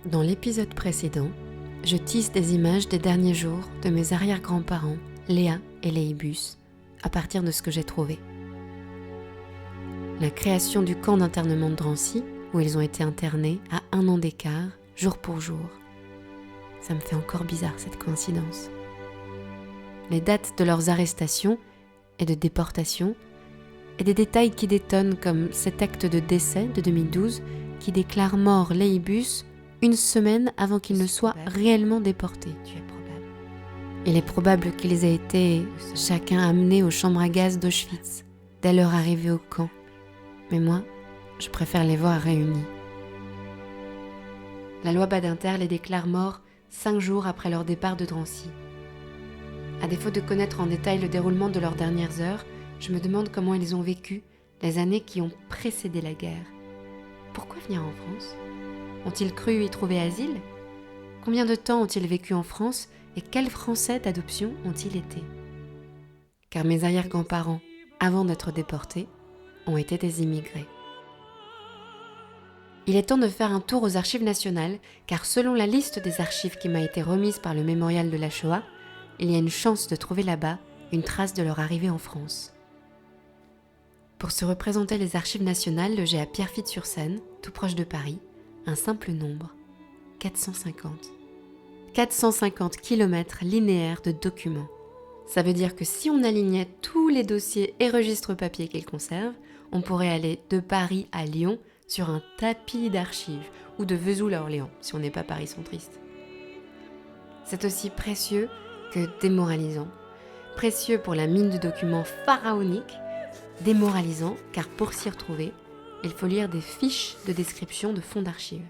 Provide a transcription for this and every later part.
Dans l'épisode précédent, je tisse des images des derniers jours de mes arrière-grands-parents, Léa et Léibus, à partir de ce que j'ai trouvé. La création du camp d'internement de Drancy, où ils ont été internés à 1 an d'écart, jour pour jour. Ça me fait encore bizarre cette coïncidence. Les dates de leurs arrestations et de déportation, et des détails qui détonnent comme cet acte de décès de 2012 qui déclare mort Léibus 1 semaine avant qu'il ne soit réellement déporté. Il est probable qu'ils aient été chacun amenés aux chambres à gaz d'Auschwitz dès leur arrivée au camp. Mais moi, je préfère les voir réunis. La loi Badinter les déclare morts 5 jours après leur départ de Drancy. À défaut de connaître en détail le déroulement de leurs dernières heures, je me demande comment ils ont vécu les années qui ont précédé la guerre. Pourquoi venir en France ? Ont-ils cru y trouver asile ? Combien de temps ont-ils vécu en France et quels Français d'adoption ont-ils été ? Car mes arrière-grands-parents, avant d'être déportés, ont été des immigrés. Il est temps de faire un tour aux archives nationales, car selon la liste des archives qui m'a été remise par le mémorial de la Shoah, il y a une chance de trouver là-bas une trace de leur arrivée en France. Pour se représenter les archives nationales logées à Pierrefitte-sur-Seine, tout proche de Paris, un simple nombre, 450. 450 km linéaires de documents. Ça veut dire que si on alignait tous les dossiers et registres papier qu'ils conservent, on pourrait aller de Paris à Lyon sur un tapis d'archives, ou de Vesoul à Orléans, si on n'est pas Paris-centriste. C'est aussi précieux que démoralisant. Précieux pour la mine de documents pharaoniques, démoralisant car pour s'y retrouver, il faut lire des fiches de description de fonds d'archives.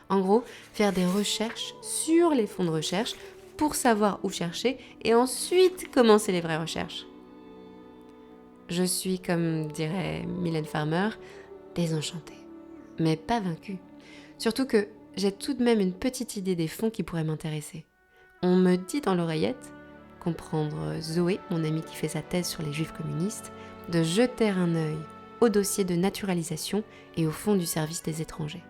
En gros, faire des recherches sur les fonds de recherche pour savoir où chercher et ensuite commencer les vraies recherches. Je suis, comme dirait Mylène Farmer, désenchantée, mais pas vaincue. Surtout que j'ai tout de même une petite idée des fonds qui pourraient m'intéresser. On me dit dans l'oreillette, comprendre Zoé, mon amie qui fait sa thèse sur les juifs communistes, de jeter un œil au dossier de naturalisation et au fonds du service des étrangers.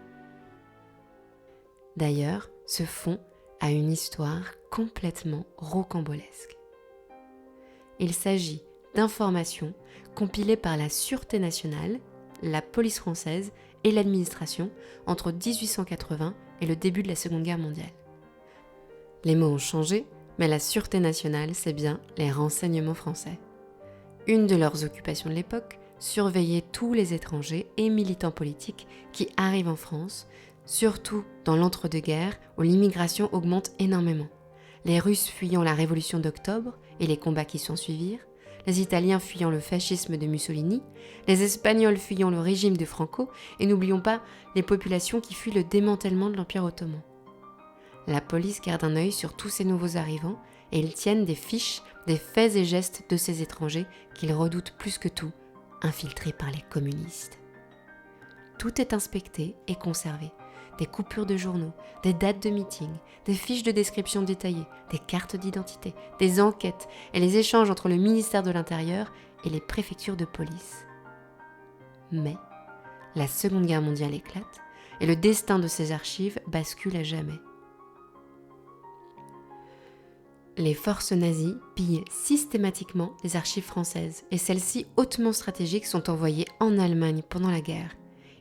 D'ailleurs, ce fonds a une histoire complètement rocambolesque. Il s'agit d'informations compilées par la Sûreté nationale, la police française et l'administration entre 1880 et le début de la Seconde Guerre mondiale. Les mots ont changé, mais la Sûreté nationale, c'est bien les renseignements français. Une de leurs occupations de l'époque, surveiller tous les étrangers et militants politiques qui arrivent en France, surtout dans l'entre-deux-guerres où l'immigration augmente énormément. Les Russes fuyant la Révolution d'Octobre et les combats qui s'ensuivirent, les Italiens fuyant le fascisme de Mussolini, les Espagnols fuyant le régime de Franco, et n'oublions pas les populations qui fuient le démantèlement de l'Empire ottoman. La police garde un œil sur tous ces nouveaux arrivants et ils tiennent des fiches, des faits et gestes de ces étrangers qu'ils redoutent plus que tout, infiltrés par les communistes. Tout est inspecté et conservé. Des coupures de journaux, des dates de meeting, des fiches de description détaillées, des cartes d'identité, des enquêtes et les échanges entre le ministère de l'Intérieur et les préfectures de police. Mais la Seconde Guerre mondiale éclate et le destin de ces archives bascule à jamais. Les forces nazies pillent systématiquement les archives françaises et celles-ci hautement stratégiques sont envoyées en Allemagne pendant la guerre.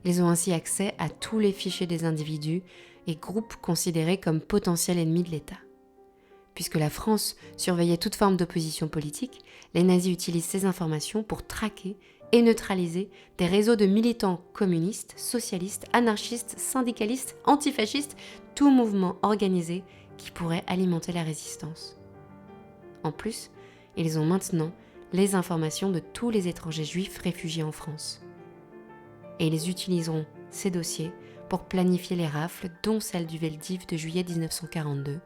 Ils ont ainsi accès à tous les fichiers des individus et groupes considérés comme potentiels ennemis de l'État. Puisque la France surveillait toute forme d'opposition politique, les nazis utilisent ces informations pour traquer et neutraliser des réseaux de militants communistes, socialistes, anarchistes, syndicalistes, antifascistes, tout mouvement organisé qui pourrait alimenter la résistance. En plus, ils ont maintenant les informations de tous les étrangers juifs réfugiés en France. Et ils utiliseront ces dossiers pour planifier les rafles, dont celle du Veldiv de juillet 1942,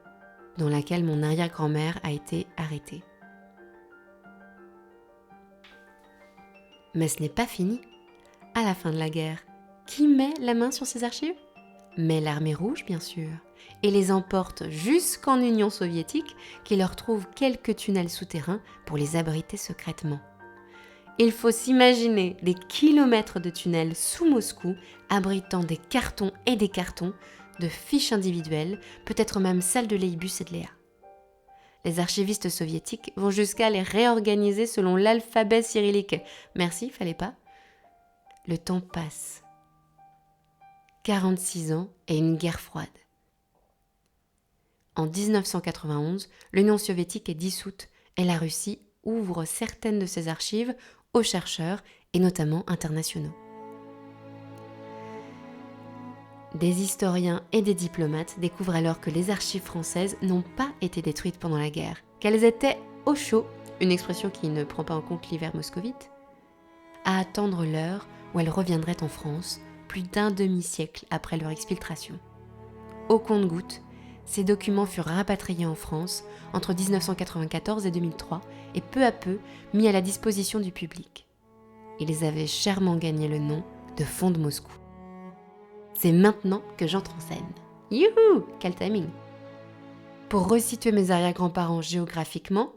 dans laquelle mon arrière-grand-mère a été arrêtée. Mais ce n'est pas fini. À la fin de la guerre, qui met la main sur ces archives ? Mais l'armée rouge, bien sûr, et les emporte jusqu'en Union soviétique, qui leur trouve quelques tunnels souterrains pour les abriter secrètement. Il faut s'imaginer des kilomètres de tunnels sous Moscou, abritant des cartons et des cartons, de fiches individuelles, peut-être même celles de Leibus et de Léa. Les archivistes soviétiques vont jusqu'à les réorganiser selon l'alphabet cyrillique. Merci, fallait pas. Le temps passe. 46 ans et une guerre froide. En 1991, l'Union soviétique est dissoute et la Russie ouvre certaines de ses archives aux chercheurs et notamment internationaux. Des historiens et des diplomates découvrent alors que les archives françaises n'ont pas été détruites pendant la guerre, qu'elles étaient au chaud, une expression qui ne prend pas en compte l'hiver moscovite, à attendre l'heure où elles reviendraient en France, plus d'un demi-siècle après leur exfiltration. Au compte-gouttes, ces documents furent rapatriés en France entre 1994 et 2003 et peu à peu mis à la disposition du public. Ils avaient chèrement gagné le nom de Fonds de Moscou. C'est maintenant que j'entre en scène. Youhou, quel timing! Pour resituer mes arrière-grands-parents géographiquement,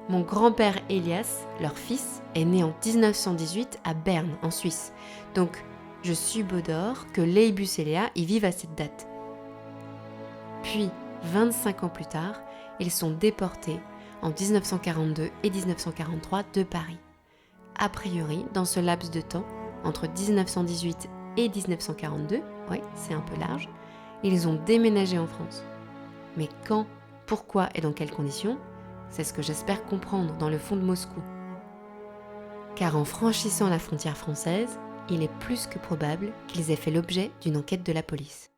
mon grand-père Elias, leur fils, est né en 1918 à Berne, en Suisse. Donc, je subodore que Leibus et Léa y vivent à cette date. Puis, 25 ans plus tard, ils sont déportés en 1942 et 1943 de Paris. A priori, dans ce laps de temps, entre 1918 et 1942, oui, c'est un peu large, ils ont déménagé en France. Mais quand, pourquoi et dans quelles conditions, c'est ce que j'espère comprendre dans le fond de Moscou. Car en franchissant la frontière française, il est plus que probable qu'ils aient fait l'objet d'une enquête de la police.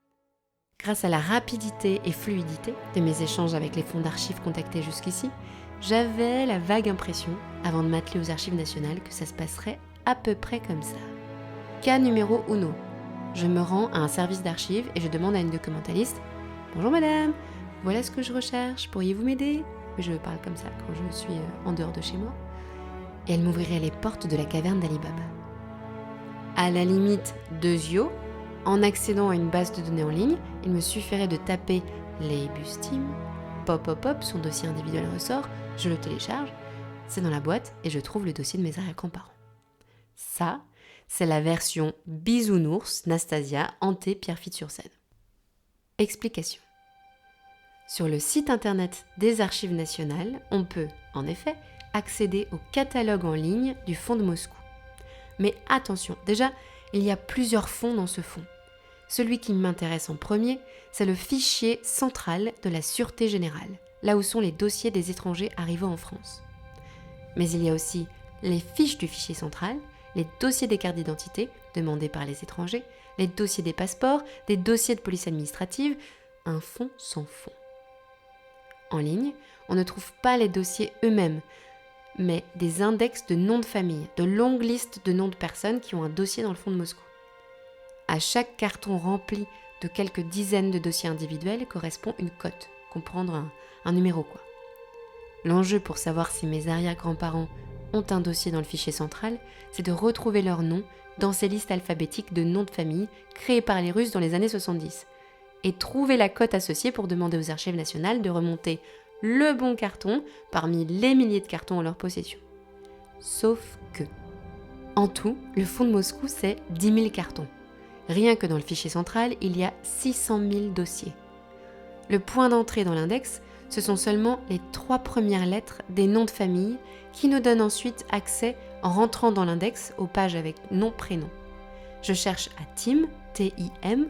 Grâce à la rapidité et fluidité de mes échanges avec les fonds d'archives contactés jusqu'ici, j'avais la vague impression, avant de m'atteler aux archives nationales, que ça se passerait à peu près comme ça. Cas numéro 1. Je me rends à un service d'archives et je demande à une documentaliste « Bonjour madame, voilà ce que je recherche, pourriez-vous m'aider ?» Je parle comme ça quand je suis en dehors de chez moi. Et elle m'ouvrirait les portes de la caverne d'Ali Baba. À la limite de yeux, en accédant à une base de données en ligne, il me suffirait de taper Leibus Team, pop, son dossier individuel ressort, je le télécharge, c'est dans la boîte et je trouve le dossier de mes arrière-grands-parents. Ça, c'est la version bisounours Nastasia hantée Pierrefitte-sur-Seine. Explication. Sur le site internet des Archives nationales, on peut, en effet, accéder au catalogue en ligne du Fonds de Moscou. Mais attention, déjà, il y a plusieurs fonds dans ce fonds. Celui qui m'intéresse en premier, c'est le fichier central de la Sûreté Générale, là où sont les dossiers des étrangers arrivant en France. Mais il y a aussi les fiches du fichier central, les dossiers des cartes d'identité demandés par les étrangers, les dossiers des passeports, des dossiers de police administrative, un fonds sans fond. En ligne, on ne trouve pas les dossiers eux-mêmes, mais des index de noms de famille, de longues listes de noms de personnes qui ont un dossier dans le fond de Moscou. À chaque carton rempli de quelques dizaines de dossiers individuels correspond une cote, comprendre un numéro quoi. L'enjeu pour savoir si mes arrière-grands-parents ont un dossier dans le fichier central, c'est de retrouver leur nom dans ces listes alphabétiques de noms de famille créées par les Russes dans les années 70 et trouver la cote associée pour demander aux archives nationales de remonter le bon carton parmi les milliers de cartons en leur possession. Sauf que, en tout, le fonds de Moscou, c'est 10 000 cartons. Rien que dans le fichier central, il y a 600 000 dossiers. Le point d'entrée dans l'index, ce sont seulement les 3 premières lettres des noms de famille qui nous donnent ensuite accès, en rentrant dans l'index, aux pages avec nom-prénom. Je cherche à Tim, T-I-M,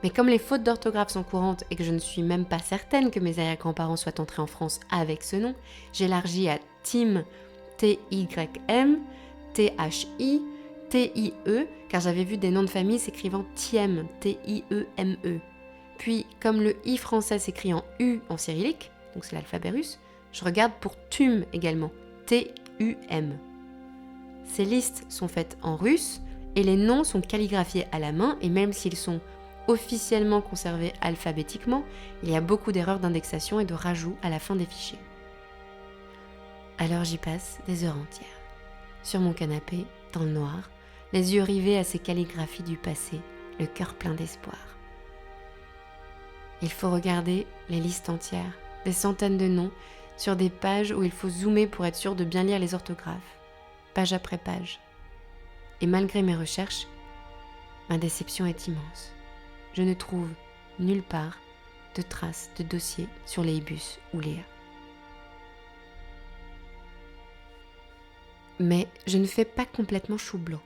mais comme les fautes d'orthographe sont courantes et que je ne suis même pas certaine que mes arrière-grands-parents soient entrés en France avec ce nom, j'élargis à Tim, T-Y-M, T-H-I, T-I-E, car j'avais vu des noms de famille s'écrivant Thiem, T-I-E-M-E. Puis, comme le I français s'écrit en U en cyrillique, donc c'est l'alphabet russe, je regarde pour Tum également, T-U-M. Ces listes sont faites en russe et les noms sont calligraphiés à la main et même s'ils sont officiellement conservés alphabétiquement, il y a beaucoup d'erreurs d'indexation et de rajouts à la fin des fichiers. Alors j'y passe des heures entières. Sur mon canapé, dans le noir, les yeux rivés à ces calligraphies du passé, le cœur plein d'espoir. Il faut regarder les listes entières, des centaines de noms, sur des pages où il faut zoomer pour être sûr de bien lire les orthographes, page après page. Et malgré mes recherches, ma déception est immense. Je ne trouve nulle part de traces de dossier sur Leibus ou Léa. Mais je ne fais pas complètement chou blanc.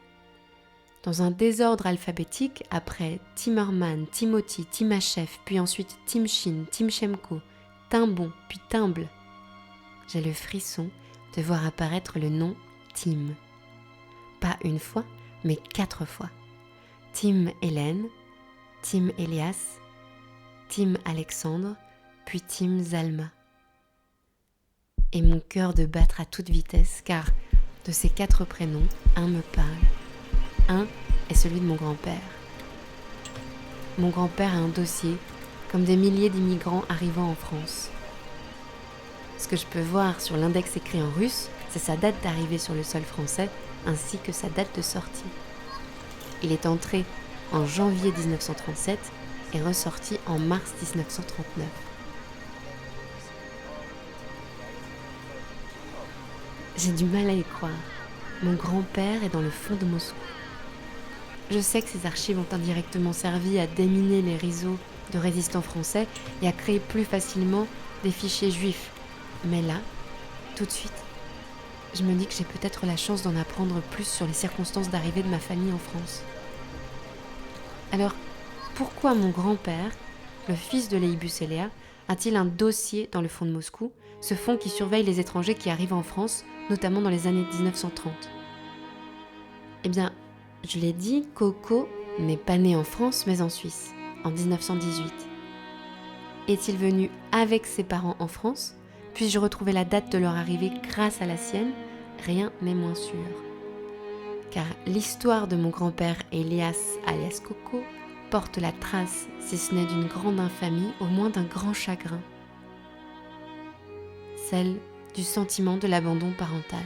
Dans un désordre alphabétique, après Timmerman, Timothy, Timachev, puis ensuite Timchin, Timchenko, Timbon, puis Timble, j'ai le frisson de voir apparaître le nom Tim. Pas une fois, mais 4 fois. Tim Hélène, Tim Elias, Tim Alexandre, puis Tim Zalma. Et mon cœur de battre à toute vitesse, car de ces 4 prénoms, un me parle. Un est celui de mon grand-père. Mon grand-père a un dossier, comme des milliers d'immigrants arrivant en France. Ce que je peux voir sur l'index écrit en russe, c'est sa date d'arrivée sur le sol français, ainsi que sa date de sortie. Il est entré en janvier 1937 et ressorti en mars 1939. J'ai du mal à y croire. Mon grand-père est dans le fond de Moscou. Je sais que ces archives ont indirectement servi à déminer les réseaux de résistants français et à créer plus facilement des fichiers juifs. Mais là, tout de suite, je me dis que j'ai peut-être la chance d'en apprendre plus sur les circonstances d'arrivée de ma famille en France. Alors, pourquoi mon grand-père, le fils de Leibus et Léa, a-t-il un dossier dans le fond de Moscou, ce fonds qui surveille les étrangers qui arrivent en France, notamment dans les années 1930 ? Eh bien, je l'ai dit, Coco n'est pas né en France, mais en Suisse, en 1918. Est-il venu avec ses parents en France ? Puis-je retrouver la date de leur arrivée grâce à la sienne ? Rien n'est moins sûr. Car l'histoire de mon grand-père Elias alias Coco porte la trace, si ce n'est d'une grande infamie, au moins d'un grand chagrin. Celle du sentiment de l'abandon parental.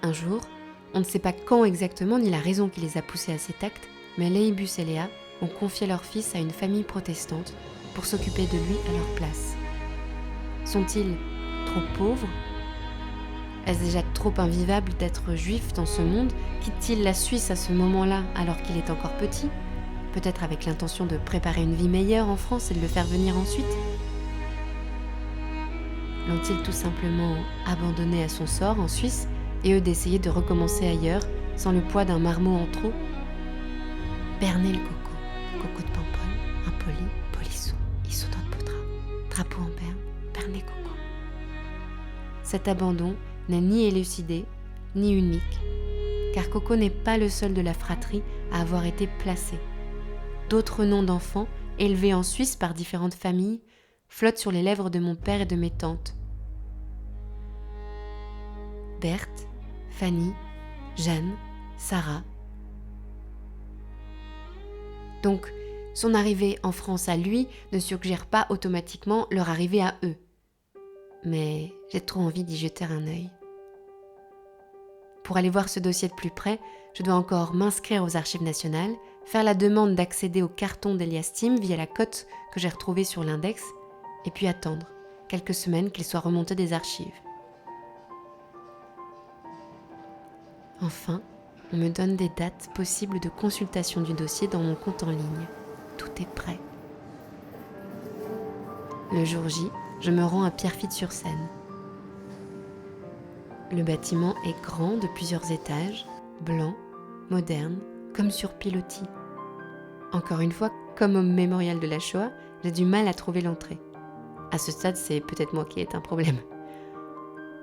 Un jour, on ne sait pas quand exactement ni la raison qui les a poussés à cet acte, mais Leibus et Léa ont confié leur fils à une famille protestante pour s'occuper de lui à leur place. Sont-ils trop pauvres ? Est-ce déjà trop invivable d'être juif dans ce monde ? Quitte-t-il la Suisse à ce moment-là alors qu'il est encore petit ? Peut-être avec l'intention de préparer une vie meilleure en France et de le faire venir ensuite ? L'ont-ils tout simplement abandonné à son sort en Suisse et eux d'essayer de recommencer ailleurs sans le poids d'un marmot en trop ? Berner le coco, coco de Pamponne, impoli, polisson, issoudant de poudra, drapeau en berne, Berner coco. Cet abandon n'est ni élucidé, ni unique, car Coco n'est pas le seul de la fratrie à avoir été placé. D'autres noms d'enfants, élevés en Suisse par différentes familles, flottent sur les lèvres de mon père et de mes tantes. Berthe, Fanny, Jeanne, Sarah. Donc, son arrivée en France à lui ne suggère pas automatiquement leur arrivée à eux. Mais j'ai trop envie d'y jeter un œil. Pour aller voir ce dossier de plus près, je dois encore m'inscrire aux archives nationales, faire la demande d'accéder au carton d'Elias Tim via la cote que j'ai retrouvée sur l'index, et puis attendre quelques semaines qu'il soit remonté des archives. Enfin, on me donne des dates possibles de consultation du dossier dans mon compte en ligne. Tout est prêt. Le jour J, je me rends à Pierrefitte-sur-Seine. Le bâtiment est grand de plusieurs étages, blanc, moderne, comme sur pilotis. Encore une fois, comme au mémorial de la Shoah, j'ai du mal à trouver l'entrée. À ce stade, c'est peut-être moi qui ai un problème.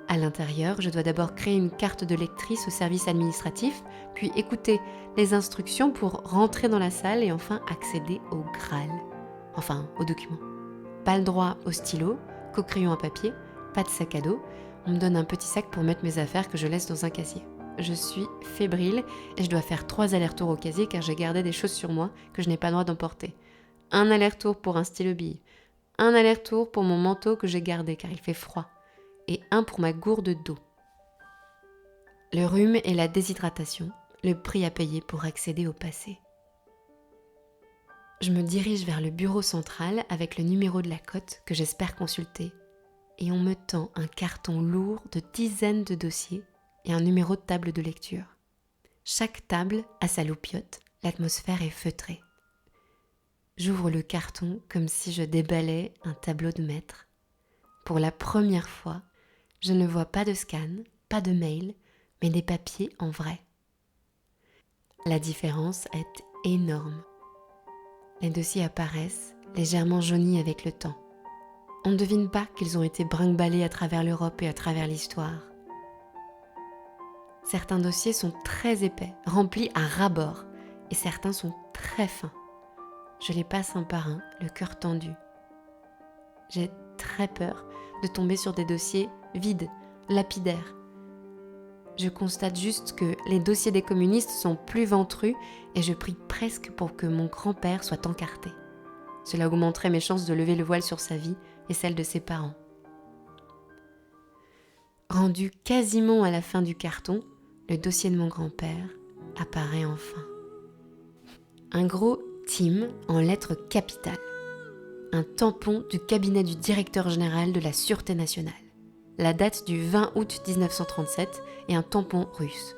À l'intérieur, je dois d'abord créer une carte de lectrice au service administratif, puis écouter les instructions pour rentrer dans la salle et enfin accéder au Graal. Enfin, aux documents. Pas le droit au stylo, qu'au crayon à papier, pas de sac à dos. On me donne un petit sac pour mettre mes affaires que je laisse dans un casier. Je suis fébrile et je dois faire 3 allers-retours au casier car j'ai gardé des choses sur moi que je n'ai pas le droit d'emporter. Un aller-retour pour un stylo-bille. Un aller-retour pour mon manteau que j'ai gardé car il fait froid. Et un pour ma gourde d'eau. Le rhume et la déshydratation, le prix à payer pour accéder au passé. Je me dirige vers le bureau central avec le numéro de la cote que j'espère consulter. Et on me tend un carton lourd de dizaines de dossiers et un numéro de table de lecture. Chaque table a sa loupiote, L'atmosphère est feutrée. J'ouvre le carton comme si je déballais un tableau de maître. Pour la première fois, je ne vois pas de scan, pas de mail, mais des papiers en vrai. La différence est énorme. Les dossiers apparaissent légèrement jaunis avec le temps. On ne devine pas qu'ils ont été brinque-ballés à travers l'Europe et à travers l'histoire. Certains dossiers sont très épais, remplis à ras-bord, et certains sont très fins. Je les passe un par un, le cœur tendu. J'ai très peur de tomber sur des dossiers vides, lapidaires. Je constate juste que les dossiers des communistes sont plus ventrus et je prie presque pour que mon grand-père soit encarté. Cela augmenterait mes chances de lever le voile sur sa vie et celle de ses parents. Rendu quasiment à la fin du carton, le dossier de mon grand-père apparaît enfin. Un gros Tim en lettres capitales. Un tampon du cabinet du directeur général de la Sûreté nationale. La date du 20 août 1937 et un tampon russe.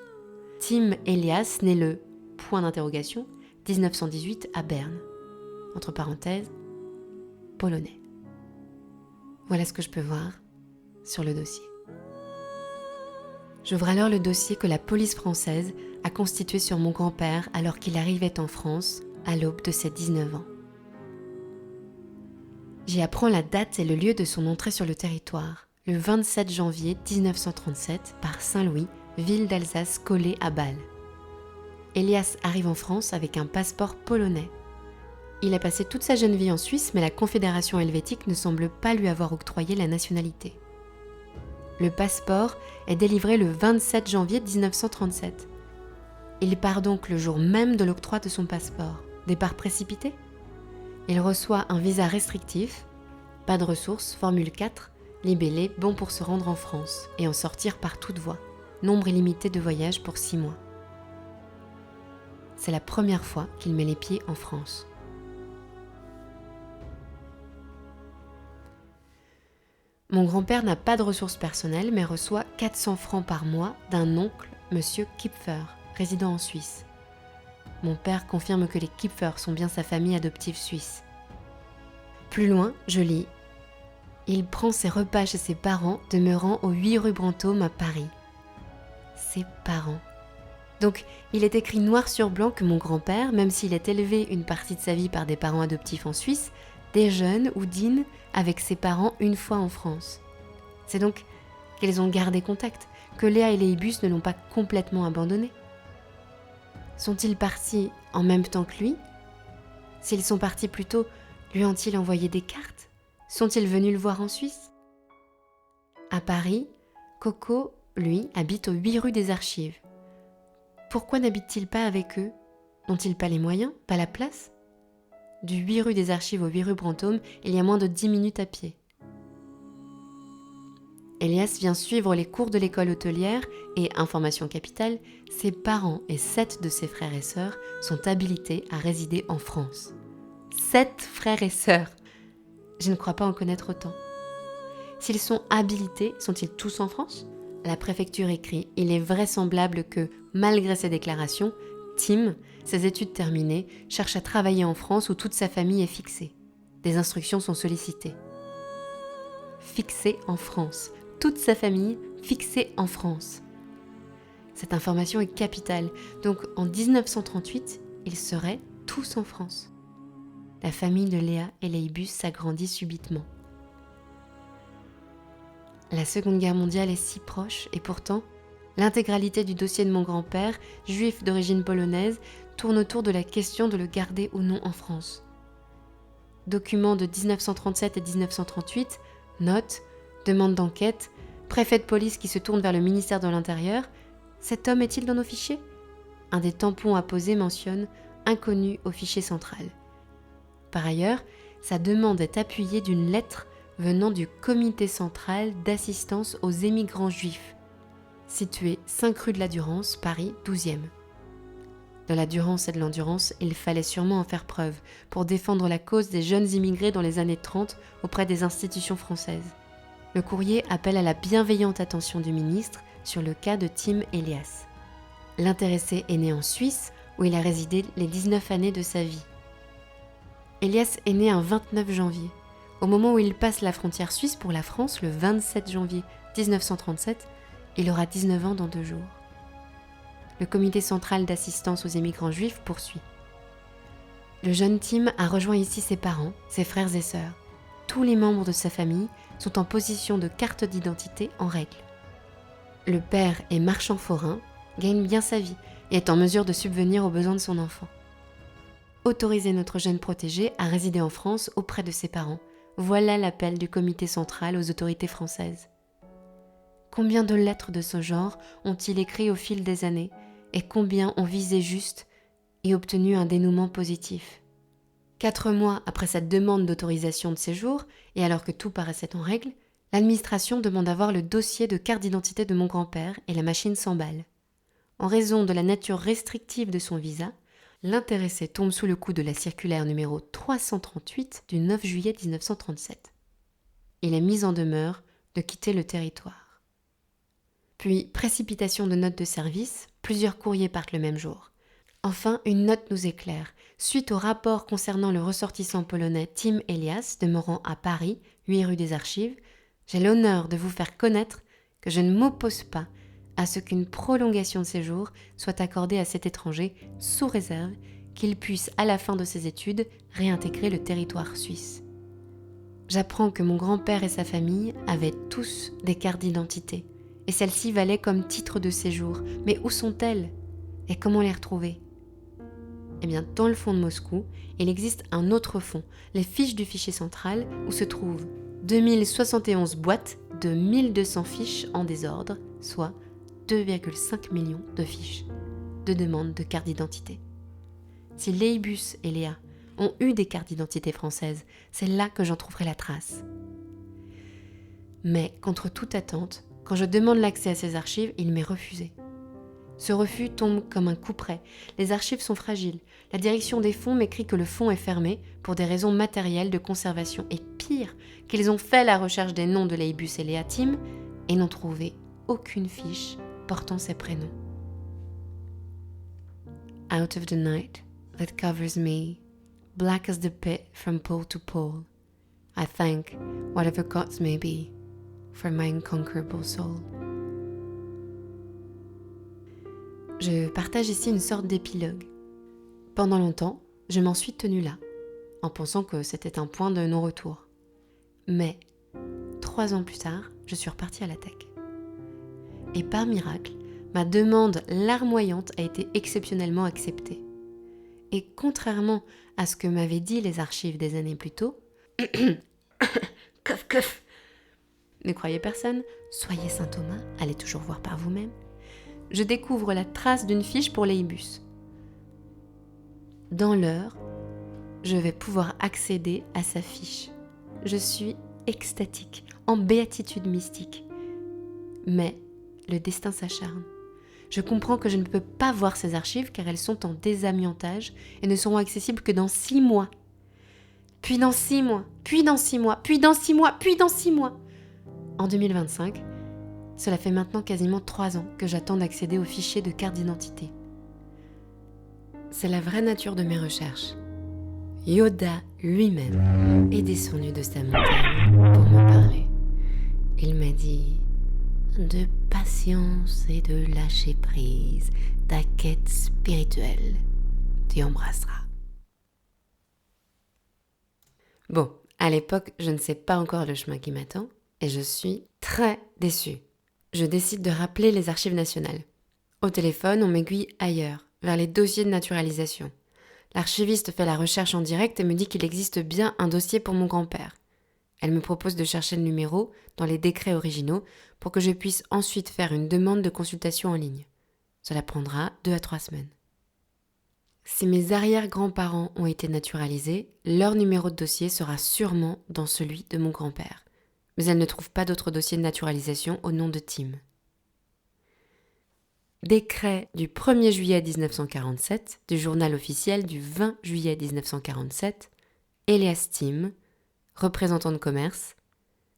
Tim Elias, né le point d'interrogation 1918 à Berne. Entre parenthèses, polonais. Voilà ce que je peux voir sur le dossier. J'ouvre alors le dossier que la police française a constitué sur mon grand-père alors qu'il arrivait en France à l'aube de ses 19 ans. J'y apprends la date et le lieu de son entrée sur le territoire, le 27 janvier 1937 par Saint-Louis, ville d'Alsace collée à Bâle. Elias arrive en France avec un passeport polonais. Il a passé toute sa jeune vie en Suisse, mais la Confédération helvétique ne semble pas lui avoir octroyé la nationalité. Le passeport est délivré le 27 janvier 1937. Il part donc le jour même de l'octroi de son passeport. Départ précipité ? Il reçoit un visa restrictif, pas de ressources, formule 4, libellé, bon pour se rendre en France et en sortir par toute voie, nombre illimité de voyages pour 6 mois. C'est la première fois qu'il met les pieds en France. Mon grand-père n'a pas de ressources personnelles mais reçoit 400 francs par mois d'un oncle, monsieur Kipfer, résident en Suisse. Mon père confirme que les Kipfer sont bien sa famille adoptive suisse. Plus loin, je lis « Il prend ses repas chez ses parents, demeurant au 8 rue Brantôme à Paris. » Ses parents. Donc, il est écrit noir sur blanc que mon grand-père, même s'il est élevé une partie de sa vie par des parents adoptifs en Suisse, déjeune ou dîne avec ses parents une fois en France. C'est donc qu'ils ont gardé contact, que Léa et Léibus ne l'ont pas complètement abandonné. Sont-ils partis en même temps que lui ? S'ils sont partis plus tôt, lui ont-ils envoyé des cartes ? Sont-ils venus le voir en Suisse ? À Paris, Coco, lui, habite au 8 rue des Archives. Pourquoi n'habite-t-il pas avec eux ? N'ont-ils pas les moyens, pas la place ? Du 8 rue des Archives au 8 rue Brantôme, il y a moins de 10 minutes à pied. Elias vient suivre les cours de l'école hôtelière et, information capitale, ses parents et 7 de ses frères et sœurs sont habilités à résider en France. 7 frères et sœurs ! Je ne crois pas en connaître autant. S'ils sont habilités, sont-ils tous en France ? La préfecture écrit « Il est vraisemblable que, malgré ces déclarations, Tim, ses études terminées, cherche à travailler en France où toute sa famille est fixée. Des instructions sont sollicitées. » Fixé en France. Toute sa famille fixée en France. Cette information est capitale. Donc en 1938, ils seraient tous en France. La famille de Léa et Léibus s'agrandit subitement. La Seconde Guerre mondiale est si proche et pourtant, l'intégralité du dossier de mon grand-père, juif d'origine polonaise, tourne autour de la question de le garder ou non en France. Documents de 1937 et 1938, notes, demande d'enquête, préfet de police qui se tourne vers le ministère de l'Intérieur. Cet homme est-il dans nos fichiers ? Un des tampons apposés mentionne « inconnu au fichier central ». Par ailleurs, sa demande est appuyée d'une lettre venant du Comité central d'assistance aux émigrants juifs, situé 5 rue de la Durance, Paris 12e. De la Durance et de l'endurance, il fallait sûrement en faire preuve pour défendre la cause des jeunes immigrés dans les années 30 auprès des institutions françaises. Le courrier appelle à la bienveillante attention du ministre sur le cas de Tim Elias. L'intéressé est né en Suisse, où il a résidé les 19 années de sa vie. Elias est né un 29 janvier. Au moment où il passe la frontière suisse pour la France, le 27 janvier 1937, il aura 19 ans dans 2 jours. Le comité central d'assistance aux immigrants juifs poursuit. Le jeune Tim a rejoint ici ses parents, ses frères et sœurs. Tous les membres de sa famille sont en position de carte d'identité en règle. Le père est marchand forain, gagne bien sa vie et est en mesure de subvenir aux besoins de son enfant. Autoriser notre jeune protégé à résider en France auprès de ses parents, voilà l'appel du comité central aux autorités françaises. Combien de lettres de ce genre ont-ils écrit au fil des années et combien ont visé juste et obtenu un dénouement positif. 4 mois après cette demande d'autorisation de séjour, et alors que tout paraissait en règle, l'administration demande à voir le dossier de carte d'identité de mon grand-père et la machine s'emballe. En raison de la nature restrictive de son visa, l'intéressé tombe sous le coup de la circulaire numéro 338 du 9 juillet 1937. Il est mis en demeure de quitter le territoire. Puis, précipitation de notes de service, plusieurs courriers partent le même jour. Enfin, une note nous éclaire. Suite au rapport concernant le ressortissant polonais Tim Elias, demeurant à Paris, 8 rue des Archives, j'ai l'honneur de vous faire connaître que je ne m'oppose pas à ce qu'une prolongation de séjour soit accordée à cet étranger sous réserve qu'il puisse, à la fin de ses études, réintégrer le territoire suisse. J'apprends que mon grand-père et sa famille avaient tous des cartes d'identité, et celles-ci valaient comme titre de séjour. Mais où sont-elles ? Et comment les retrouver ? Eh bien, dans le fond de Moscou, il existe un autre fond, les fiches du fichier central, où se trouvent 2071 boîtes de 1200 fiches en désordre, soit 2,5 millions de fiches de demande de carte d'identité. Si Leibus et Léa ont eu des cartes d'identité françaises, c'est là que j'en trouverai la trace. Mais, contre toute attente, quand je demande l'accès à ces archives, il m'est refusé. Ce refus tombe comme un couperet. Les archives sont fragiles. La direction des fonds m'écrit que le fonds est fermé pour des raisons matérielles de conservation. Et pire, qu'ils ont fait la recherche des noms de Leibus et Léa Tim et n'ont trouvé aucune fiche portant ces prénoms. Out of the night that covers me, black as the pit from pole to pole, I thank whatever gods may be for my unconquerable soul. Je partage ici une sorte d'épilogue. Pendant longtemps, je m'en suis tenue là, en pensant que c'était un point de non-retour. Mais, 3 ans plus tard, je suis repartie à l'attaque. Et par miracle, ma demande larmoyante a été exceptionnellement acceptée. Et contrairement à ce que m'avaient dit les archives des années plus tôt, cough, cough, ne croyez personne, soyez saint Thomas, allez toujours voir par vous-même, je découvre la trace d'une fiche pour Leibus. Dans l'heure, je vais pouvoir accéder à sa fiche. Je suis extatique, en béatitude mystique. Mais le destin s'acharne. Je comprends que je ne peux pas voir ces archives car elles sont en désamiantage et ne seront accessibles que dans 6 mois. Puis dans 6 mois, puis dans 6 mois, puis dans 6 mois, puis dans 6 mois. En 2025, cela fait maintenant quasiment 3 ans que j'attends d'accéder au fichier de carte d'identité. C'est la vraie nature de mes recherches. Yoda lui-même est descendu de sa montagne pour m'en parler. Il m'a dit « De patience et de lâcher prise, ta quête spirituelle, tu embrasseras. » Bon, à l'époque, je ne sais pas encore le chemin qui m'attend et je suis très déçue. Je décide de rappeler les archives nationales. Au téléphone, on m'aiguille ailleurs, vers les dossiers de naturalisation. L'archiviste fait la recherche en direct et me dit qu'il existe bien un dossier pour mon grand-père. Elle me propose de chercher le numéro dans les décrets originaux pour que je puisse ensuite faire une demande de consultation en ligne. Cela prendra 2 à 3 semaines. Si mes arrière-grands-parents ont été naturalisés, leur numéro de dossier sera sûrement dans celui de mon grand-père. Mais elle ne trouve pas d'autre dossier de naturalisation au nom de Tim. Décret du 1er juillet 1947, du journal officiel du 20 juillet 1947, Elias Tim, représentant de commerce,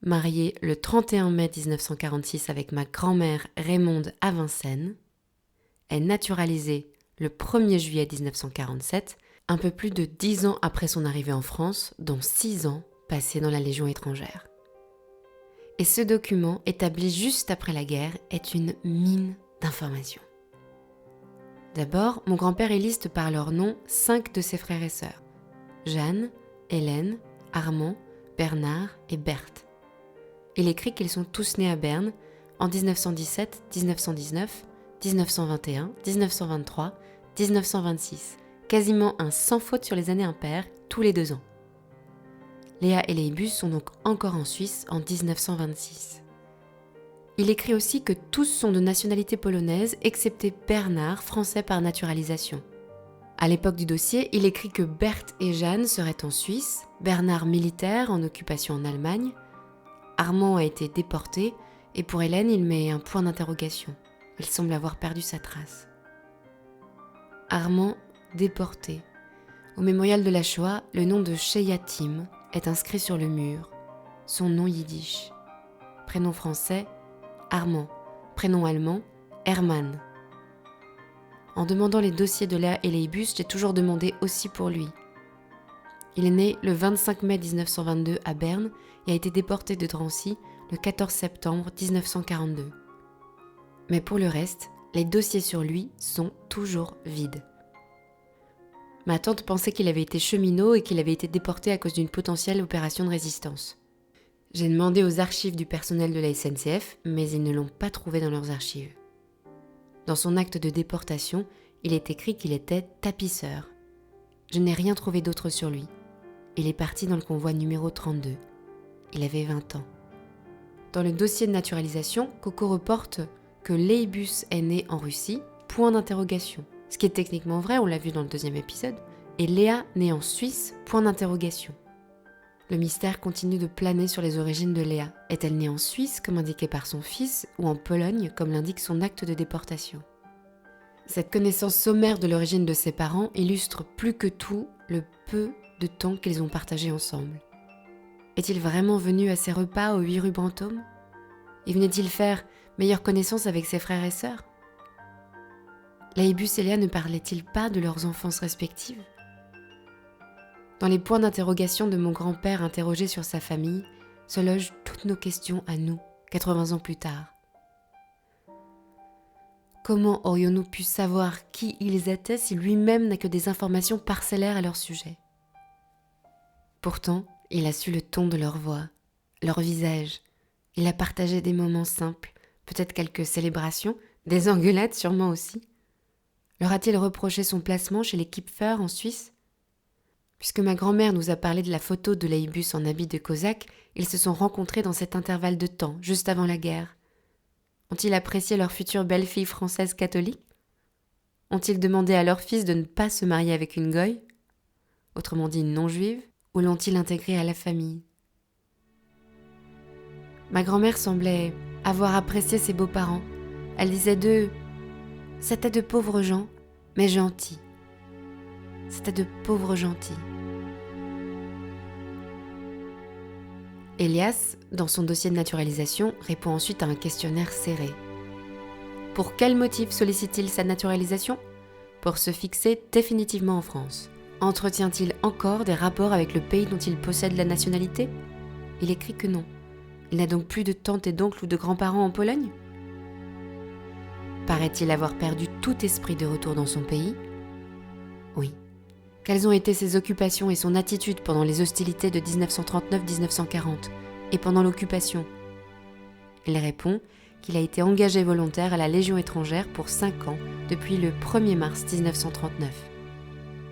marié le 31 mai 1946 avec ma grand-mère Raymonde à Vincennes, est naturalisé le 1er juillet 1947, un peu plus de 10 ans après son arrivée en France, dont 6 ans passés dans la Légion étrangère. Et ce document, établi juste après la guerre, est une mine d'informations. D'abord, mon grand-père liste par leur nom 5 de ses frères et sœurs. Jeanne, Hélène, Armand, Bernard et Berthe. Il écrit qu'ils sont tous nés à Berne en 1917, 1919, 1921, 1923, 1926. Quasiment un sans faute sur les années impaires, tous les 2 ans. Léa et Leibus sont donc encore en Suisse en 1926. Il écrit aussi que tous sont de nationalité polonaise, excepté Bernard, français par naturalisation. À l'époque du dossier, il écrit que Berthe et Jeanne seraient en Suisse, Bernard militaire en occupation en Allemagne, Armand a été déporté, et pour Hélène, il met un point d'interrogation. Il semble avoir perdu sa trace. Armand, déporté. Au mémorial de la Shoah, le nom de Sheyatim est inscrit sur le mur, son nom yiddish. Prénom français, Armand. Prénom allemand, Hermann. En demandant les dossiers de Léa et Leibus, j'ai toujours demandé aussi pour lui. Il est né le 25 mai 1922 à Berne et a été déporté de Drancy le 14 septembre 1942. Mais pour le reste, les dossiers sur lui sont toujours vides. Ma tante pensait qu'il avait été cheminot et qu'il avait été déporté à cause d'une potentielle opération de résistance. J'ai demandé aux archives du personnel de la SNCF, mais ils ne l'ont pas trouvé dans leurs archives. Dans son acte de déportation, il est écrit qu'il était tapisseur. Je n'ai rien trouvé d'autre sur lui. Il est parti dans le convoi numéro 32. Il avait 20 ans. Dans le dossier de naturalisation, Coco reporte que Leibus est né en Russie, point d'interrogation. Ce qui est techniquement vrai, on l'a vu dans le 2e épisode. Et Léa née en Suisse, point d'interrogation. Le mystère continue de planer sur les origines de Léa. Est-elle née en Suisse, comme indiqué par son fils, ou en Pologne, comme l'indique son acte de déportation ? Cette connaissance sommaire de l'origine de ses parents illustre plus que tout le peu de temps qu'ils ont partagé ensemble. Est-il vraiment venu à ses repas aux 8 rue Brantôme ? Et venait-il faire meilleure connaissance avec ses frères et sœurs ? Leibus et Léa ne parlaient-ils pas de leurs enfances respectives ? Dans les points d'interrogation de mon grand-père interrogé sur sa famille, se logent toutes nos questions à nous, 80 ans plus tard. Comment aurions-nous pu savoir qui ils étaient si lui-même n'a que des informations parcellaires à leur sujet ? Pourtant, il a su le ton de leur voix, leur visage. Il a partagé des moments simples, peut-être quelques célébrations, des engueulades sûrement aussi. Leur a-t-il reproché son placement chez les Kipfer en Suisse ? Puisque ma grand-mère nous a parlé de la photo de Leibus en habit de cosaque, ils se sont rencontrés dans cet intervalle de temps, juste avant la guerre. Ont-ils apprécié leur future belle-fille française catholique ? Ont-ils demandé à leur fils de ne pas se marier avec une goye, autrement dit une non-juive, ou l'ont-ils intégré à la famille ? Ma grand-mère semblait avoir apprécié ses beaux-parents. Elle disait d'eux « C'était de pauvres gens, mais gentils. C'était de pauvres gentils. » Elias, dans son dossier de naturalisation, répond ensuite à un questionnaire serré. Pour quel motif sollicite-t-il sa naturalisation ? Pour se fixer définitivement en France. Entretient-il encore des rapports avec le pays dont il possède la nationalité ? Il écrit que non. Il n'a donc plus de tantes et d'oncles ou de grands-parents en Pologne ? Paraît-il avoir perdu tout esprit de retour dans son pays ? Oui. Quelles ont été ses occupations et son attitude pendant les hostilités de 1939-1940 et pendant l'occupation ? Il répond qu'il a été engagé volontaire à la Légion étrangère pour 5 ans depuis le 1er mars 1939.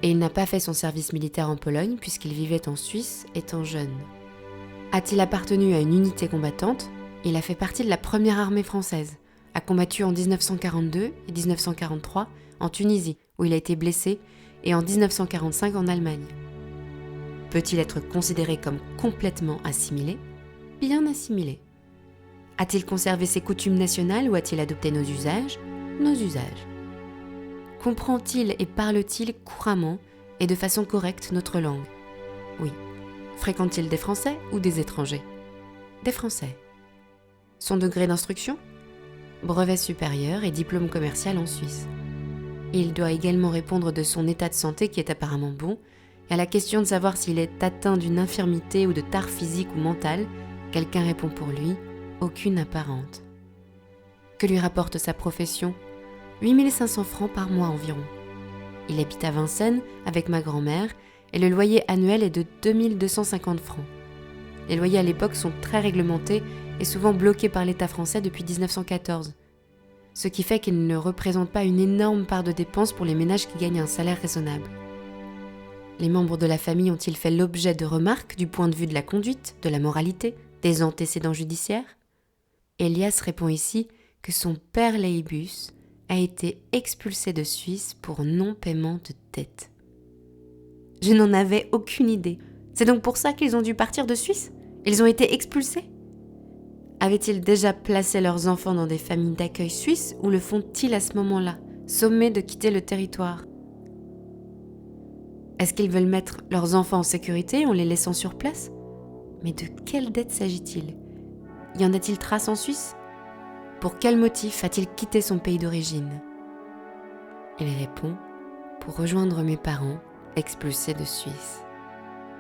Et il n'a pas fait son service militaire en Pologne puisqu'il vivait en Suisse étant jeune. A-t-il appartenu à une unité combattante ? Il a fait partie de la première armée française, a combattu en 1942 et 1943 en Tunisie où il a été blessé et en 1945 en Allemagne. Peut-il être considéré comme complètement assimilé ? Bien assimilé. A-t-il conservé ses coutumes nationales ou a-t-il adopté nos usages ? Nos usages. Comprend-il et parle-t-il couramment et de façon correcte notre langue ? Oui. Fréquente-t-il des Français ou des étrangers ? Des Français. Son degré d'instruction ? Brevet supérieur et diplôme commercial en Suisse. Il doit également répondre de son état de santé qui est apparemment bon, et à la question de savoir s'il est atteint d'une infirmité ou de tare physique ou mentale, quelqu'un répond pour lui, aucune apparente. Que lui rapporte sa profession ? 8 500 francs par mois environ. Il habite à Vincennes avec ma grand-mère et le loyer annuel est de 2 250 francs. Les loyers à l'époque sont très réglementés et souvent bloqués par l'État français depuis 1914. Ce qui fait qu'ils ne représentent pas une énorme part de dépenses pour les ménages qui gagnent un salaire raisonnable. Les membres de la famille ont-ils fait l'objet de remarques du point de vue de la conduite, de la moralité, des antécédents judiciaires ? Elias répond ici que son père Léibus a été expulsé de Suisse pour non-paiement de dette. Je n'en avais aucune idée. C'est donc pour ça qu'ils ont dû partir de Suisse ? Ils ont été expulsés ? Avaient-ils déjà placé leurs enfants dans des familles d'accueil suisses ou le font-ils à ce moment-là, sommés de quitter le territoire ? Est-ce qu'ils veulent mettre leurs enfants en sécurité en les laissant sur place ? Mais de quelle dette s'agit-il ? Y en a-t-il trace en Suisse ? Pour quel motif a-t-il quitté son pays d'origine ? Il répond « Pour rejoindre mes parents, expulsés de Suisse ».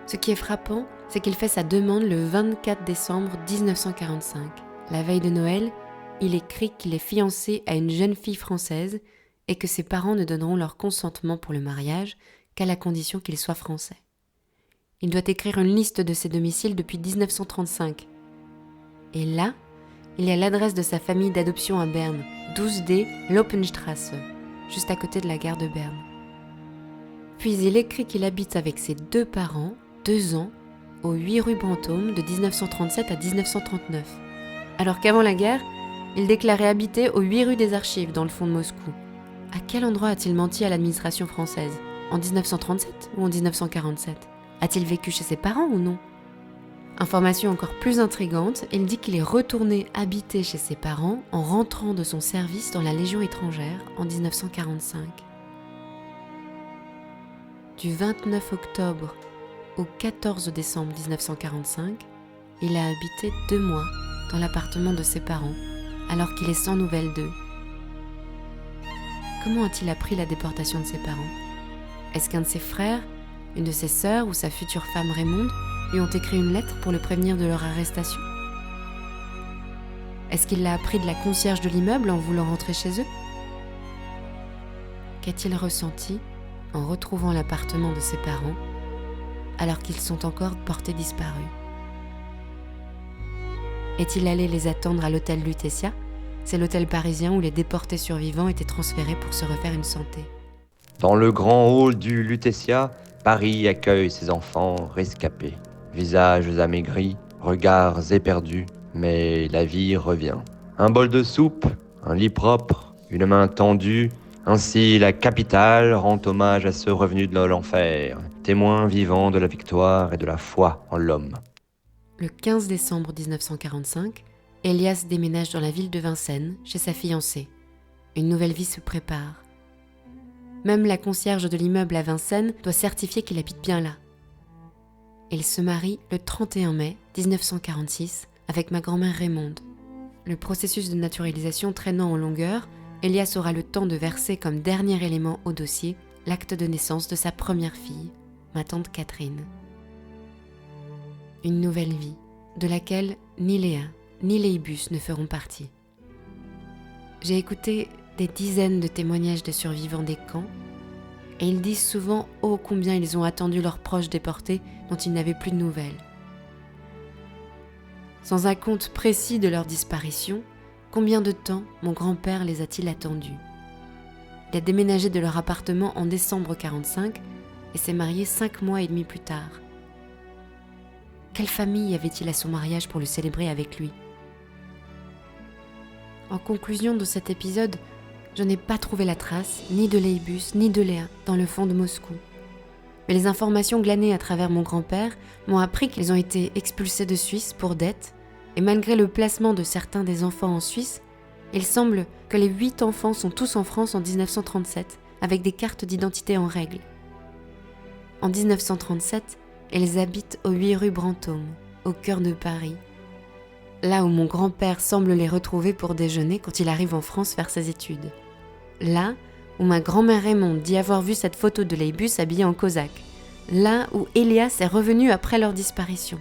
Ce qui est frappant, c'est qu'il fait sa demande le 24 décembre 1945. La veille de Noël, il écrit qu'il est fiancé à une jeune fille française et que ses parents ne donneront leur consentement pour le mariage qu'à la condition qu'il soit français. Il doit écrire une liste de ses domiciles depuis 1935. Et là, il y a l'adresse de sa famille d'adoption à Berne, 12D Lopenstrasse, juste à côté de la gare de Berne. Puis il écrit qu'il habite avec ses 2 parents, 2 ans, au 8 rue Brantôme de 1937 à 1939. Alors qu'avant la guerre, il déclarait habiter au 8 rue des Archives, dans le fond de Moscou. À quel endroit a-t-il menti à l'administration française ? En 1937 ou en 1947 ? A-t-il vécu chez ses parents ou non ? Information encore plus intrigante, il dit qu'il est retourné habiter chez ses parents en rentrant de son service dans la Légion étrangère en 1945. Du 29 octobre au 14 décembre 1945, il a habité 2 mois dans l'appartement de ses parents, alors qu'il est sans nouvelles d'eux. Comment a-t-il appris la déportation de ses parents ? Est-ce qu'un de ses frères, une de ses sœurs ou sa future femme Raymonde lui ont écrit une lettre pour le prévenir de leur arrestation ? Est-ce qu'il l'a appris de la concierge de l'immeuble en voulant rentrer chez eux ? Qu'a-t-il ressenti en retrouvant l'appartement de ses parents alors qu'ils sont encore portés disparus ? Est-il allé les attendre à l'hôtel Lutetia ? C'est l'hôtel parisien où les déportés survivants étaient transférés pour se refaire une santé. Dans le grand hall du Lutetia, Paris accueille ses enfants rescapés. Visages amaigris, regards éperdus, mais la vie revient. Un bol de soupe, un lit propre, une main tendue. Ainsi, la capitale rend hommage à ceux revenus de l'enfer, témoins vivants de la victoire et de la foi en l'homme. Le 15 décembre 1945, Elias déménage dans la ville de Vincennes, chez sa fiancée. Une nouvelle vie se prépare. Même la concierge de l'immeuble à Vincennes doit certifier qu'il habite bien là. Il se marie le 31 mai 1946 avec ma grand-mère Raymonde. Le processus de naturalisation traînant en longueur, Elias aura le temps de verser comme dernier élément au dossier l'acte de naissance de sa première fille, ma tante Catherine. Une nouvelle vie, de laquelle ni Léa ni Léibus ne feront partie. J'ai écouté des dizaines de témoignages de survivants des camps, et ils disent souvent ô combien ils ont attendu leurs proches déportés dont ils n'avaient plus de nouvelles. Sans un compte précis de leur disparition, combien de temps mon grand-père les a-t-il attendus ? Il a déménagé de leur appartement en décembre 1945 et s'est marié 5 mois et demi plus tard. Quelle famille avait-il à son mariage pour le célébrer avec lui ? En conclusion de cet épisode, je n'ai pas trouvé la trace ni de Léibus ni de Léa dans le fond de Moscou. Mais les informations glanées à travers mon grand-père m'ont appris qu'ils ont été expulsés de Suisse pour dette, et malgré le placement de certains des enfants en Suisse, il semble que les 8 enfants sont tous en France en 1937, avec des cartes d'identité en règle. En 1937, ils habitent au 8 rue Brantôme, au cœur de Paris, là où mon grand-père semble les retrouver pour déjeuner quand il arrive en France faire ses études. Là où ma grand-mère Raymonde dit avoir vu cette photo de Leibus habillé en cosaque, là où Elias est revenu après leur disparition.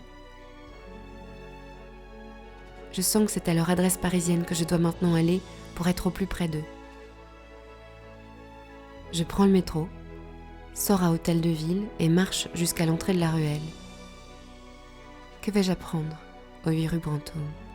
Je sens que c'est à leur adresse parisienne que je dois maintenant aller pour être au plus près d'eux. Je prends le métro, sors à Hôtel de Ville et marche jusqu'à l'entrée de la ruelle. Que vais-je apprendre aux 8 rue Brantôme ?